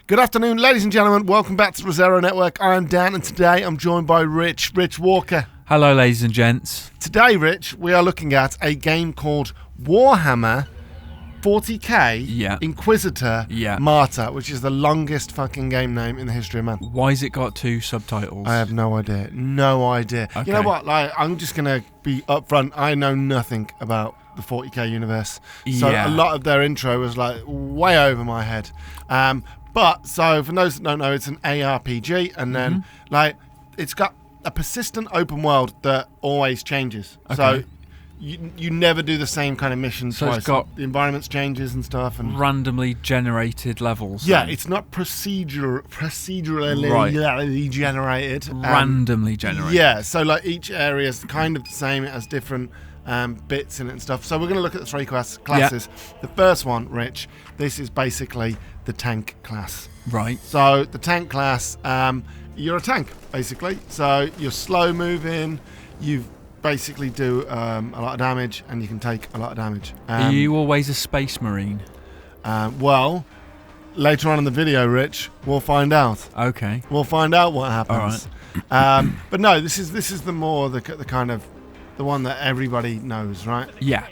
Good afternoon, ladies and gentlemen. Welcome back to the Resero Network. I am Dan, and today I'm joined by Rich Walker. Hello, ladies and gents. Today, Rich, we are looking at a game called Warhammer 40K Inquisitor Martyr, which is the longest fucking game name in the history of man. Why has it got 2 subtitles? I have no idea. Okay. You know what? Like, I'm just going to be upfront. I know nothing about the 40K universe. So a lot of their intro was like way over my head. But so for those that don't know, it's an ARPG, and then like it's got a persistent open world that always changes. Okay. So you never do the same kind of missions twice. It's got the environments changes and stuff, and randomly generated levels. Yeah, it's not procedurally generated. Randomly generated. Yeah, so like each area is kind of the same. It has different bits in it and stuff. So we're going to look at the 3 classes. Yeah. The first one, Rich, this is basically the tank class. Right. So the tank class, you're a tank, basically. So you're slow moving, you basically do a lot of damage, and you can take a lot of damage. Are you always a space marine? Well, later on in the video, Rich, we'll find out. Okay. We'll find out what happens. All right. But no, this is the more the kind of the one that everybody knows, right? Yeah.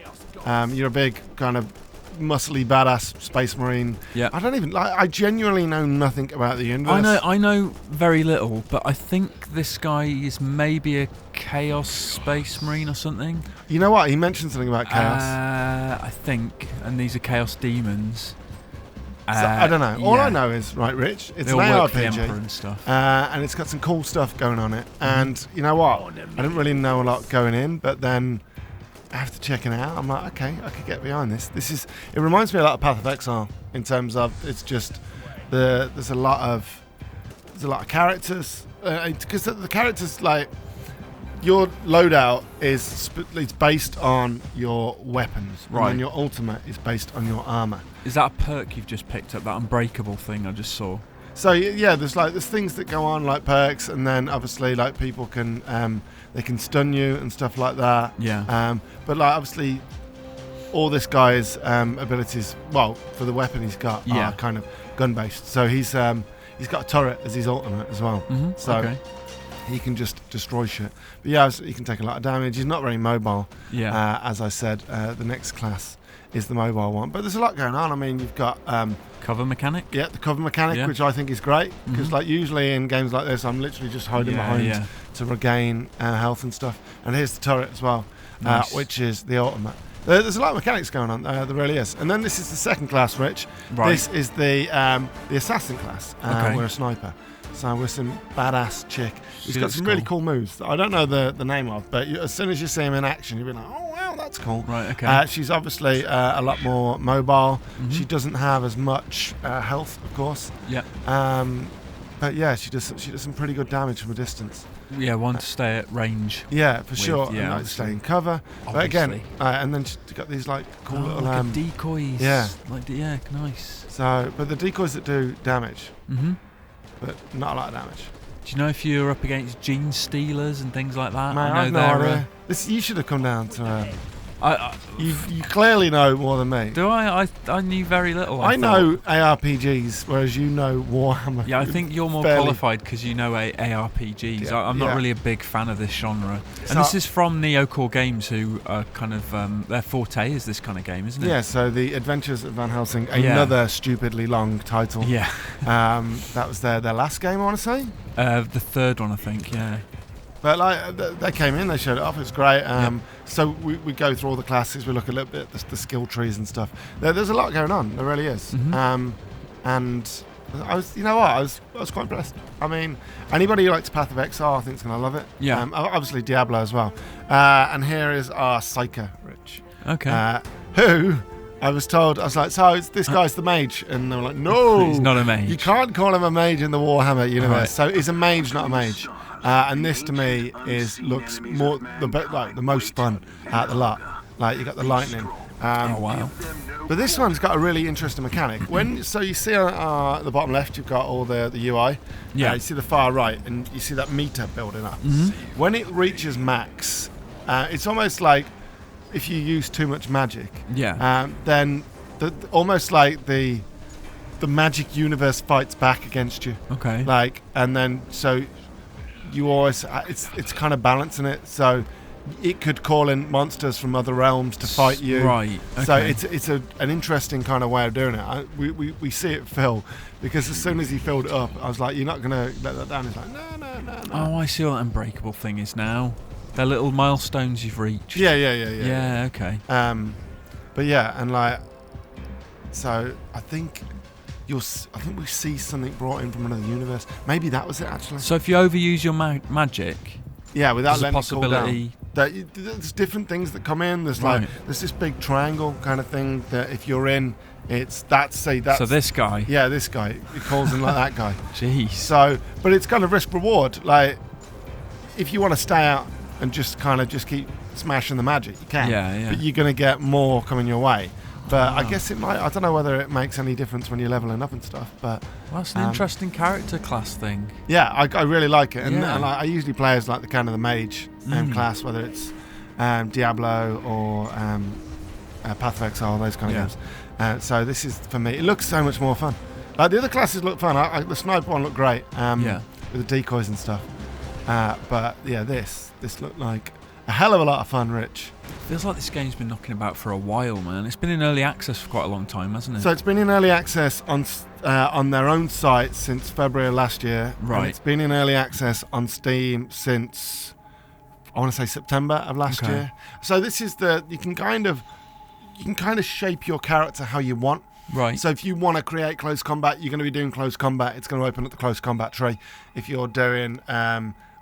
You're a big kind of muscly badass space marine. Yeah. I genuinely know nothing about the universe. I know very little, but I think this guy is maybe a chaos space marine or something. You know what? He mentioned something about chaos. I think, and these are chaos demons. So, I don't know. All I know is, right, Rich, it's an ARPG and stuff. And it's got some cool stuff going on it. And you know what? I didn't really know a lot going in, but then after checking it out, I'm like, okay, I could get behind this. It reminds me a lot of Path of Exile in terms of it's just there's a lot of characters because the characters, like, your loadout it's based on your weapons, right? And your ultimate is based on your armor. Is that a perk you've just picked up? That unbreakable thing I just saw. So yeah, there's things that go on like perks, and then obviously like people can they can stun you and stuff like that. Yeah. But like obviously all this guy's abilities, well, for the weapon he's got, are kind of gun based. So he's got a turret as his ultimate as well. Mm-hmm. So he can just destroy shit. But yeah, he can take a lot of damage. He's not very mobile. Yeah. As I said, the next class is the mobile one. But there's a lot going on. I mean, you've got cover mechanic. Yeah, the cover mechanic, which I think is great because like usually in games like this, I'm literally just hiding behind to regain health and stuff. And here's the turret as well, which is the ultimate. There's a lot of mechanics going on. There really is. And then this is the second class, Rich. Right. This is the assassin class. We're a sniper. So we're some badass chick who's got some really cool moves that I don't know the name of, but as soon as you see him in action, you'll be like, oh wow, that's cool. Right. Okay. She's obviously a lot more mobile. Mm-hmm. She doesn't have as much health, of course. Yeah. But yeah, she does some pretty good damage from a distance. Yeah, one to stay at range. Yeah, for sure. Yeah, and like stay in cover. Obviously. But again, and then she's got these like cool little like decoys. Yeah. Nice. So, but the decoys that do damage. Mm-hmm. But not a lot of damage. Do you know if you're up against gene stealers and things like that? Mate, I know no idea. You should have come down to. You clearly know more than me. Do I? I knew very little. I know ARPGs, whereas you know Warhammer. Yeah, I think you're more qualified because you know ARPGs. Yeah, I'm not really a big fan of this genre. And this is from Neocore Games, who are kind of their forte is this kind of game, isn't it? Yeah. So the Adventures of Van Helsing, another stupidly long title. Yeah. That was their last game, I want to say. The third one, I think. Yeah. But like they came in, they showed it off. It's great. So we go through all the classes. We look a little bit at the skill trees and stuff. There's a lot going on. There really is. Mm-hmm. And I was quite impressed. I mean, anybody who likes Path of Exile, I think is going to love it. Yeah. Obviously Diablo as well. And here is our Psyker, Rich. Okay. Who I was told, I was like, so this guy's the mage, and they were like, no, he's not a mage. You can't call him a mage in the Warhammer universe. Right. So he's a mage, not a mage. And this to me looks more the most fun out of the lot. Like you got the lightning. Oh wow! But this one's got a really interesting mechanic. So you see on the bottom left, you've got all the UI. Yeah. You see the far right, and you see that meter building up. Mm-hmm. When it reaches max, it's almost like if you use too much magic. Yeah. Then almost like the the magic universe fights back against you. Okay. Like, and then so you always it's kind of balancing it. So it could call in monsters from other realms to fight you. Right. Okay. So it's an interesting kind of way of doing it. We see it fill, because as soon as he filled it up, I was like, you're not gonna let that down. He's like, no. Oh, I see what that unbreakable thing is now. They're little milestones you've reached. Yeah. Yeah. Okay. But yeah, and like, so I think we see something brought in from another universe. Maybe that was it actually. So if you overuse your magic, without there's letting a possibility. There's different things that come in. There's there's this big triangle kind of thing that if you're in, that's. So this guy. Yeah, this guy. He calls in like that guy. Jeez. So, but it's kind of risk reward. Like, if you want to stay out and just keep smashing the magic, you can. Yeah. But you're going to get more coming your way. But I guess it might. I don't know whether it makes any difference when you're leveling up and stuff. But that's an interesting character class thing. Yeah, I really like it, and I usually play as like the kind of the mage class, whether it's Diablo or Path of Exile, those kind of games. So this is for me. It looks so much more fun. Like the other classes look fun. The sniper one looked great. With the decoys and stuff. But yeah, this looked like a hell of a lot of fun, Rich. Feels like this game's been knocking about for a while, man. It's been in early access for quite a long time, hasn't it? So it's been in early access on their own site since February of last year. Right. And it's been in early access on Steam since, I want to say, September of last year. So this is you can kind of shape your character how you want. Right. So if you want to create close combat, you're going to be doing close combat. It's going to open up the close combat tree. If you're doing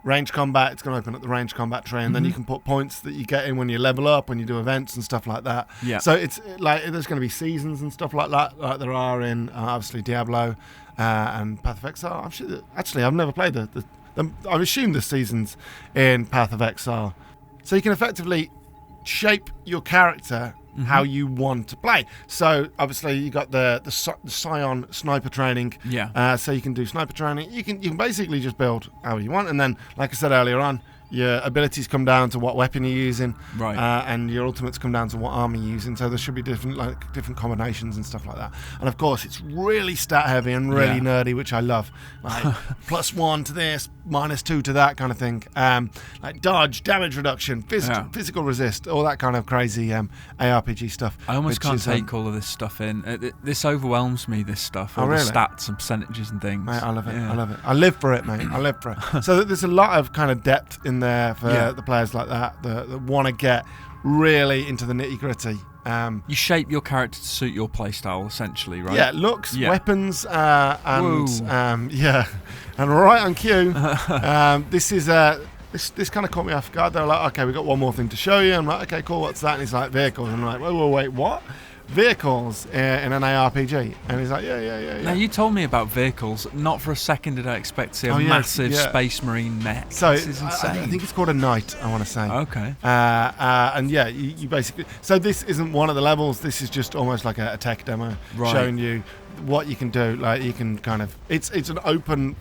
range combat, it's going to open up the range combat tree, and then you can put points that you get in when you level up, when you do events and stuff like that. Yeah. So it's like there's going to be seasons and stuff like that, like there are in obviously Diablo and Path of Exile. I'm sure actually I've never played I assume the seasons in Path of Exile. So you can effectively shape your character how you want to play. So obviously you got the Scion sniper training. Yeah. So you can do sniper training. You can basically just build how you want, and then like I said earlier on, your abilities come down to what weapon you're using, right? And your ultimates come down to what armor you're using. So there should be different combinations and stuff like that. And of course, it's really stat heavy and really nerdy, which I love. Like +1 to this, -2 to that kind of thing. Like dodge, damage reduction, physical resist, all that kind of crazy ARPG stuff. I almost can't take all of this stuff in. This overwhelms me. This stuff, all the stats and percentages and things. Mate, I love it. I love it. I live for it, mate. I live for it. So there's a lot of kind of depth in there for the players like that want to get really into the nitty gritty. You shape your character to suit your playstyle, essentially, right? Yeah, looks, weapons, and right on cue. This kind of caught me off guard. They were like, okay, we got one more thing to show you. I'm like, okay, cool, what's that? And he's like, vehicles. And I'm like, whoa, wait, what? Vehicles in an ARPG? And he's like, yeah. Now, you told me about vehicles. Not for a second did I expect to see a massive space marine mech. So this is insane. I think it's called a knight, I want to say. Okay. And yeah, you basically... So this isn't one of the levels. This is just almost like a tech demo showing you what you can do. Like, you can kind of... It's an open...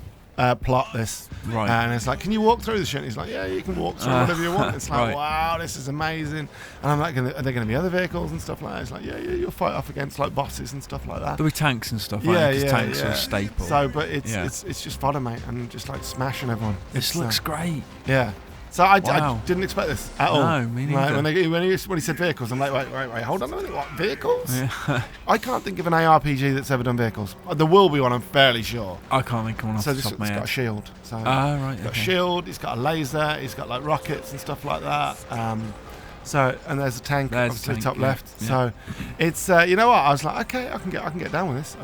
plot this, right? And it's like, can you walk through the shit? And he's like, yeah, you can walk through whatever you want. It's like, wow, this is amazing. And I'm like, are there going to be other vehicles and stuff like that? It's like, yeah, you'll fight off against like bosses and stuff like that. There'll be tanks and stuff. Tanks are a staple. So, but it's just fodder, mate, and just like smashing everyone. This looks great. Yeah. So I didn't expect this at all. No, me neither. Like, when he said vehicles, I'm like, wait, hold on a minute, what, vehicles? Yeah. I can't think of an ARPG that's ever done vehicles. There will be one, I'm fairly sure. I can't think of one off the top of my head. It's got a shield. So right. He's got a shield, he's got a laser, he's got like rockets and stuff like that. And there's a tank, obviously top left. Yeah. So it's you know what? I was like, okay, I can get down with this.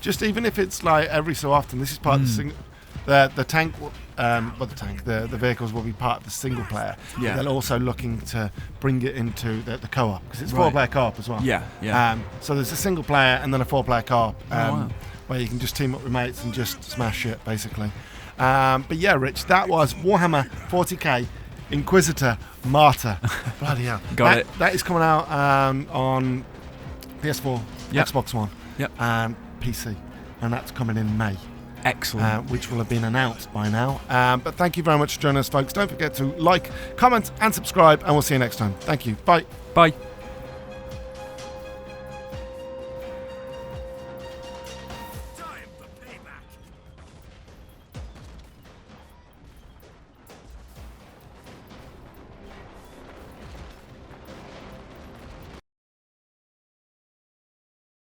Just even if it's like every so often. This is part of the tank. The vehicles will be part of the single player. Yeah. They're also looking to bring it into the co-op because it's 4-player co-op as well. Yeah. So there's a single player and then a 4-player co-op where you can just team up with mates and just smash it basically. But yeah, Rich, that was Warhammer 40K Inquisitor Martyr. Bloody hell. Got it. That is coming out on PS4, Xbox One, and PC, and that's coming in May. Excellent. Which will have been announced by now. But thank you very much for joining us, folks. Don't forget to like, comment, and subscribe, and we'll see you next time. Thank you. Bye. Bye.